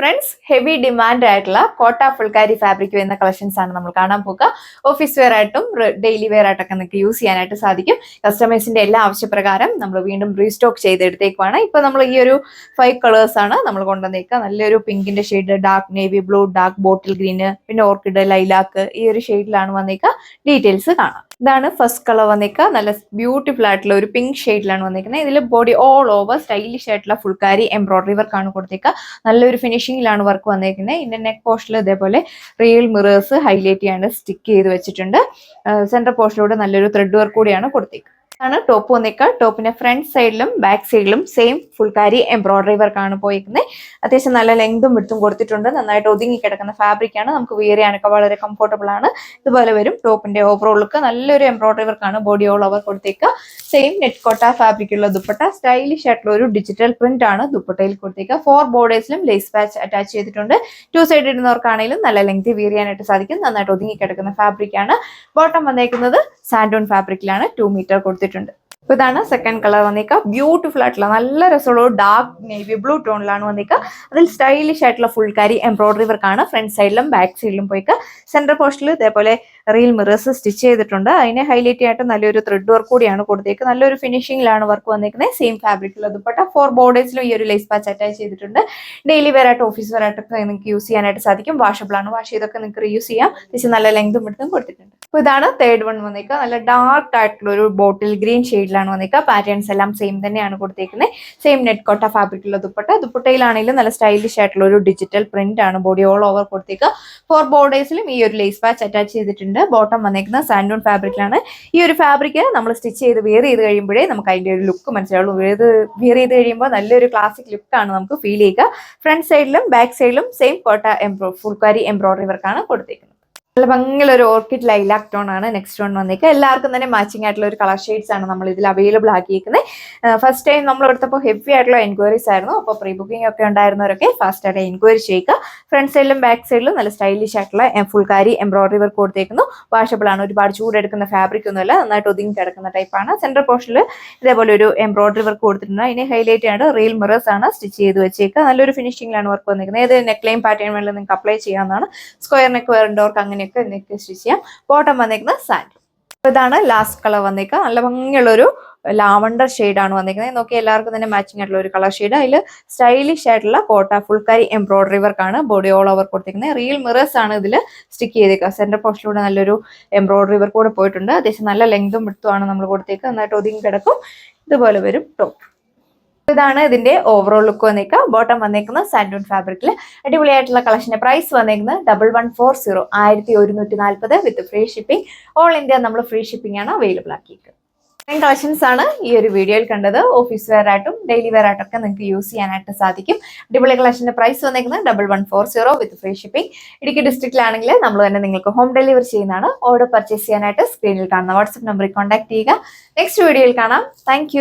Friends, heavy demand ആയിട്ടുള്ള കോട്ട phulkari fabric വരുന്ന കളക്ഷൻസ് ആണ് നമ്മൾ കാണാൻ പോകുക. ഓഫീസ് വെയർ ആയിട്ടും ഡെയിലി വെയർ ആയിട്ടൊക്കെ നിങ്ങൾക്ക് യൂസ് ചെയ്യാനായിട്ട് സാധിക്കും. കസ്റ്റമേഴ്സിന്റെ എല്ലാ ആവശ്യപ്രകാരം നമ്മൾ വീണ്ടും റീസ്റ്റോക്ക് ചെയ്തെടുത്തേക്കുവാണ്. ഇപ്പൊ നമ്മൾ ഈ ഒരു 5 കളേഴ്സ് ആണ് നമ്മൾ കൊണ്ടുവന്നേക്കുക. നല്ലൊരു പിങ്കിന്റെ shade, dark navy blue, dark bottle green, പിന്നെ ഓർക്കിഡ്, ലൈലാക്ക്, ഈ ഒരു ഷെയ്ഡിലാണ് വന്നേക്കുക. ഡീറ്റെയിൽസ് കാണാം. ഇതാണ് ഫസ്റ്റ് കളർ വന്നേക്കുക. നല്ല ബ്യൂട്ടിഫുൾ ആയിട്ടുള്ള ഒരു പിങ്ക് ഷെയ്ഡിലാണ് വന്നേക്കുന്നത്. ഇതിൽ ബോഡി ഓൾ ഓവർ സ്റ്റൈലിഷ് ആയിട്ടുള്ള ഫുൾക്കാരി എംബ്രോയിഡറി വർക്ക് ആണ് കൊടുത്തേക്കുക. നല്ലൊരു ഫിനിഷിംഗിലാണ് വർക്ക് വന്നേക്കുന്നത്. ഇതിന്റെ നെക്ക് പോർഷനിൽ ഇതേപോലെ റിയൽ മിറേഴ്സ് ഹൈലൈറ്റ് ചെയ്യാണ്ട് സ്റ്റിക്ക് ചെയ്ത് വെച്ചിട്ടുണ്ട്. സെന്റർ പോർഷനിലൂടെ നല്ലൊരു ത്രെഡ് വർക്ക് കൂടിയാണ് കൊടുത്തേക്കുക. ആണ് ടോപ്പ് വന്നേക്കുക. ടോപ്പിന്റെ ഫ്രണ്ട് സൈഡിലും ബാക്ക് സൈഡിലും സെയിം ഫുൾക്കാരി എംബ്രോയിഡറി വർക്ക് ആണ് പോയിരിക്കുന്നത്. അത്യാവശ്യം നല്ല ലെങ്തും വിഡ്ത്തും കൊടുത്തിട്ടുണ്ട്. നന്നായിട്ട് ഒതുങ്ങി കിടക്കുന്ന ഫാബ്രിക് ആണ്. നമുക്ക് വെയർ ചെയ്യാനൊക്കെ വളരെ കംഫർട്ടബിൾ ആണ്. ഇതുപോലെ വരും ടോപ്പിന്റെ ഓവറോൾ ലുക്ക്. നല്ലൊരു എംബ്രോയിഡറി വർക്ക് ആണ് ബോഡി ഓൾ ഓവർ കൊടുത്തേക്കുക. സെയിം നെറ്റ് കോട്ട ഫാബ്രിക് ഉള്ള ദുപ്പട്ട, സ്റ്റൈലിഷ് ആയിട്ടുള്ള ഒരു ഡിജിറ്റൽ പ്രിന്റ് ആണ് ദുപ്പട്ടയിൽ കൊടുത്തേക്കുക. 4 ബോർഡേഴ്സിലും ലേസ് പാച്ച് അറ്റാച്ച് ചെയ്തിട്ടുണ്ട്. 2 സൈഡ് ഇടുന്നവർക്കാണെങ്കിലും നല്ല ലെങ്ത് വെയർ ചെയ്യാനായിട്ട് സാധിക്കും. നന്നായിട്ട് ഒതുങ്ങി കിടക്കുന്ന ഫാബ്രിക് ആണ്. ബോട്ടം വന്നേക്കുന്നത് സാൻഡോൺ ഫാബ്രിക്കിലാണ്. 2 മീറ്റർ കൊടുത്തിട്ടുണ്ട്. അപ്പൊ ഇതാണ് സെക്കൻഡ് കളർ വന്നേക്കുക. ബ്യൂട്ടിഫുൾ ആയിട്ടുള്ള നല്ല രസമുള്ള ഡാർക്ക് നേവി ബ്ലൂ ടോണിലാണ് വന്നേക്കുക. അതിൽ സ്റ്റൈലിഷ് ആയിട്ടുള്ള ഫുൾക്കാരി എംബ്രോയിഡറി വർക്ക് ആണ് ഫ്രണ്ട് സൈഡിലും ബാക്ക് സൈഡിലും പോയിക്കുക. സെന്റർ പോർഷനിൽ ഇതേപോലെ റിയൽ മിറേഴ്സ് സ്റ്റിച്ച് ചെയ്തിട്ടുണ്ട്. അതിനെ ഹൈലൈറ്റ് ആയിട്ട് നല്ലൊരു ത്രെഡ് വർക്ക് കൂടിയാണ് കൊടുത്തേക്കുന്നത്. നല്ലൊരു ഫിനിഷിംഗിലാണ് വർക്ക് വന്നേക്കുന്നത്. സെയിം ഫാബ്രിക്കുള്ള ദുപ്പട്ട, 4 ബോർഡേഴ്സിലും ഈ ഒരു ലേസ് പാച്ച് അറ്റാച്ച് ചെയ്തിട്ടുണ്ട്. ഡെയിലി വെയർ ആയിട്ട് ഓഫീസ് വെയർ ആയിട്ടൊക്കെ നിങ്ങൾക്ക് യൂസ് ചെയ്യാനായിട്ട് സാധിക്കും. വാഷബിൾ ആണ്. വാഷ് ചെയ്തൊക്കെ നിങ്ങൾക്ക് യൂസ് ചെയ്യാം. അത്യാവശ്യം നല്ല ലെങ്തും വിഡ്ത്തും കൊടുത്തിട്ടുണ്ട്. അപ്പൊ ഇതാണ് തേർഡ് വൺ വന്നേക്കുക. നല്ല ഡാർക്ക് ആയിട്ടുള്ള ഒരു ബോട്ടിൽ ഗ്രീൻ ഷെയ്ഡിലാണ് വന്നേക്കുക. പാറ്റേൺസ് എല്ലാം സെയിം തന്നെയാണ് കൊടുത്തേക്കുന്നത്. സെയിം നെറ്റ് കോട്ട ഫാബ്രിക്കുള്ള ദുപ്പട്ട. ദുപ്പട്ടയിലാണെങ്കിലും നല്ല സ്റ്റൈലിഷ് ആയിട്ടുള്ള ഒരു ഡിജിറ്റൽ പ്രിന്റ് ആണ് ബോഡി ഓൾ ഓവർ കൊടുത്തേക്കുക. 4 ബോർഡേഴ്സിലും ഈ ഒരു ലേസ് പാച്ച് അറ്റാച്ച് ചെയ്തിട്ടുണ്ട്. ബോട്ടം വന്നേക്കുന്നത് സാൻഡോൺ ഫാബ്രിക്കിലാണ്. ഈ ഒരു ഫാബ്രിക് നമ്മൾ സ്റ്റിച്ച് ചെയ്ത് വെയർ ചെയ്ത് കഴിയുമ്പോഴേ നമുക്ക് അതിന്റെ ഒരു ലുക്ക് മനസ്സിലാവുള്ളൂ. വെയർ ചെയ്ത് കഴിയുമ്പോൾ നല്ലൊരു ക്ലാസിക് ലുക്കാണ് നമുക്ക് ഫീൽ ചെയ്യുക. ഫ്രണ്ട് സൈഡിലും ബാക്ക് സൈഡിലും സെയിം കോട്ട ഫുൾക്കാരി എംബ്രോയിഡറി വർക്കാണ് കൊടുത്തേക്കുന്നത്. നല്ല ഭംഗിയുള്ള ഒരു ഓർക്കിഡ് ലൈലാക്ക് ടോൺ ആണ് നെക്സ്റ്റ് വൺ വന്നേക്കുക. എല്ലാവർക്കും തന്നെ മാച്ചിങ് ആയിട്ടുള്ള ഒരു കളർ ഷെയ്ഡ്സ് ആണ് നമ്മൾ ഇതിൽ അവൈലബിൾ ആക്കിയിരിക്കുന്നത്. ഫസ്റ്റ് ടൈം നമ്മൾ എടുത്തപ്പോൾ ഹെവി ആയിട്ടുള്ള എൻക്വയറീസ് ആയിരുന്നു. അപ്പോൾ പ്രീ ബുക്കിംഗ് ഒക്കെ ഉണ്ടായിരുന്നവരൊക്കെ ഫാസ്റ്റ് ആയിട്ട് എൻക്വയറി ചെയ്യുക. ഫ്രണ്ട് സൈഡിലും ബാക്ക് സൈഡിലും നല്ല സ്റ്റൈലിഷ് ആയിട്ടുള്ള ഫുൾക്കാരി എംബ്രോയിഡറി വർക്ക് കൊടുത്തേക്കുന്നു. വാഷബിൾ ആണ്. ഒരുപാട് ചൂടെടുക്കുന്ന ഫാബ്രിക് ഒന്നുമല്ല. നന്നായിട്ട് ഒതുങ്ങി കിടക്കുന്ന ടൈപ്പാണ്. സെന്റർ പോർഷനിൽ ഇതേപോലെ ഒരു എംബ്രോയിഡറി വർക്ക് കൊടുത്തിട്ടുണ്ട്. അതിനെ ഹൈലൈറ്റ് ചെയ്യാണ്ട് റിയൽ മിറേഴ്സ് ആണ് സ്റ്റിച്ച് ചെയ്ത് വെച്ചേക്കുക. നല്ലൊരു ഫിനിഷിംഗിലാണ് വർക്ക് വന്നിരിക്കുന്നത്. ഏത് നെക്ക് ലൈൻ പാറ്റേൺ വേണമെങ്കിലും നിങ്ങൾക്ക് അപ്ലൈ ചെയ്യാവുന്നതാണ്. സ്ക്വയർ നെക്ക് വേണ്ടവർക്ക് അങ്ങനെ നെക്ക് സ്റ്റിച്ച് ചെയ്യാം. ബോട്ടം വന്നേക്കുന്നത് സാൻഡ്. ഇതാണ് ലാസ്റ്റ് കളർ വന്നേക്കുക. നല്ല ഭംഗിയുള്ള ഒരു ലാവണ്ടർ ഷെയ്ഡാണ് വന്നിരിക്കുന്നത്. നോക്കി എല്ലാവർക്കും തന്നെ മാച്ചിങ് ആയിട്ടുള്ള ഒരു കളർ ഷെയ്ഡ്. അതിൽ സ്റ്റൈലിഷ് ആയിട്ടുള്ള കോട്ട ഫുൾക്കാരി എംബ്രോയിഡറി വർക്കാണ് ബോഡി ഓൾ ഓവർ കൊടുത്തിരിക്കുന്നത്. റിയൽ മിറേഴ്സ് ആണ് ഇതിൽ സ്റ്റിക്ക് ചെയ്തേക്കുക. സെന്റർ പോർഷനിലൂടെ നല്ലൊരു എംബ്രോയിഡറി വർക്ക് കൂടെ പോയിട്ടുണ്ട്. അത്യാവശ്യം നല്ല ലെങ്തും വിഡ്ത്തും ആണ് നമ്മൾ കൊടുത്തേക്കുക. നന്നായിട്ട് ഒതുങ്ങി കിടക്കും. ഇതുപോലെ വരും ടോപ്പ്. ഇതാണ് ഇതിന്റെ ഓവറോൾ ലുക്ക് വന്നേക്കുക. ബോട്ടം വന്നേക്കുന്നത് സാൻഡോൺ ഫാബ്രിക്കിൽ. അടിപൊളിയായിട്ടുള്ള കളക്ഷന്റെ പ്രൈസ് വന്നേക്കുന്നത് 1140, 1140 വിത്ത് ഫ്രീ ഷിപ്പിംഗ്. ഓൾ ഇന്ത്യ നമ്മൾ ഫ്രീ ഷിപ്പിംഗ് ആണ് അവൈലബിൾ ആക്കിയിട്ട്. കളക്ഷൻസ് ആണ് ഈ ഒരു വീഡിയോയിൽ കണ്ടത്. ഓഫീസ് വെയർ ആയിട്ടും ഡെയിലി വെയർ ആയിട്ടൊക്കെ നിങ്ങൾക്ക് യൂസ് ചെയ്യാനായിട്ട് സാധിക്കും. അടിപൊളി കളക്ഷന്റെ പ്രൈസ് വന്നേക്കുന്നത് 1140 വിത്ത് ഫ്രീ ഷിപ്പിംഗ്. ഇടുക്കി ഡിസ്ട്രിക്റ്റിലാണെങ്കിൽ നമ്മൾ തന്നെ നിങ്ങൾക്ക് ഹോം ഡെലിവറി ചെയ്യുന്നതാണ്. ഓർഡർ പർച്ചേസ് ചെയ്യാനായിട്ട് സ്ക്രീനിൽ കാണുന്ന വാട്സ്ആപ്പ് നമ്പറിൽ കോൺടാക്ട് ചെയ്യുക. നെക്സ്റ്റ് വീഡിയോയിൽ കാണാം. താങ്ക്